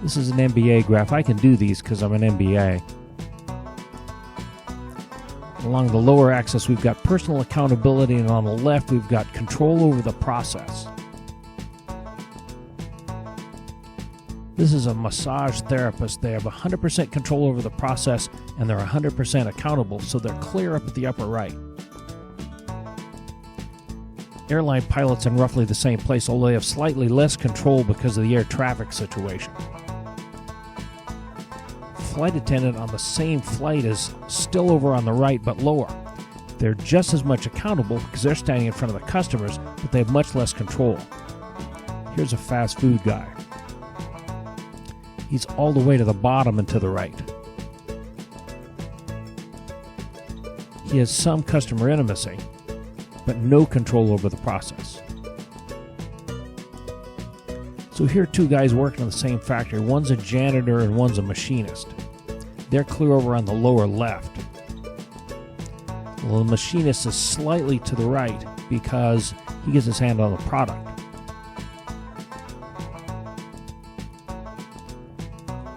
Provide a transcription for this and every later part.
This is an MBA graph. I can do these because I'm an MBA. Along the lower axis, we've got personal accountability, and on the left, we've got control over the process. This is a massage therapist. They have 100% control over the process, and they're 100% accountable, so they're clear up at the upper right. Airline pilots in roughly the same place, although they have slightly less control because of the air traffic situation. Flight attendant on the same flight is still over on the right, but lower. They're just as much accountable because they're standing in front of the customers, but they have much less control. Here's a fast food guy. He's all the way to the bottom and to the right. He has some customer intimacy, but no control over the process. So here are two guys working in the same factory. One's a janitor and one's a machinist. They're clear over on the lower left. Well, the machinist is slightly to the right because he gets his hand on the product.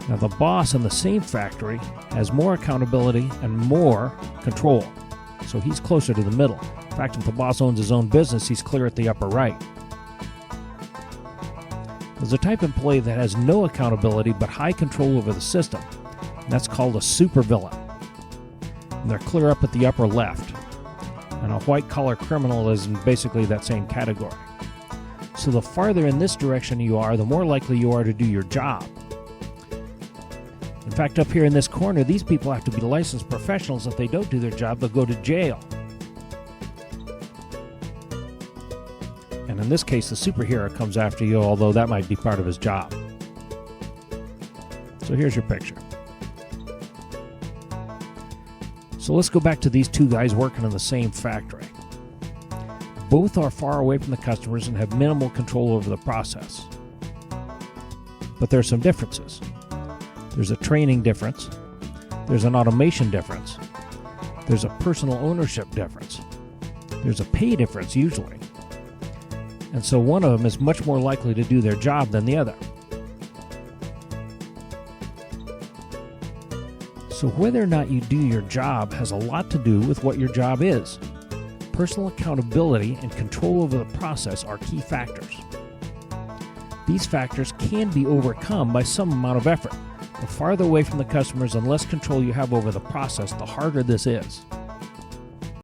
Now, the boss in the same factory has more accountability and more control, so he's closer to the middle. In fact, if the boss owns his own business, he's clear at the upper right. There's a type of employee that has no accountability but high control over the system. And that's called a supervillain. And they're clear up at the upper left. And a white-collar criminal is in basically that same category. So the farther in this direction you are, the more likely you are to do your job. In fact, up here in this corner, these people have to be licensed professionals. If they don't do their job, they'll go to jail. And in this case, the superhero comes after you, although that might be part of his job. So here's your picture. So let's go back to these two guys working in the same factory. Both are far away from the customers and have minimal control over the process. But there are some differences. There's a training difference. There's an automation difference. There's a personal ownership difference. There's a pay difference usually. And so one of them is much more likely to do their job than the other. So whether or not you do your job has a lot to do with what your job is. Personal accountability and control over the process are key factors. These factors can be overcome by some amount of effort. The farther away from the customers and less control you have over the process, the harder this is.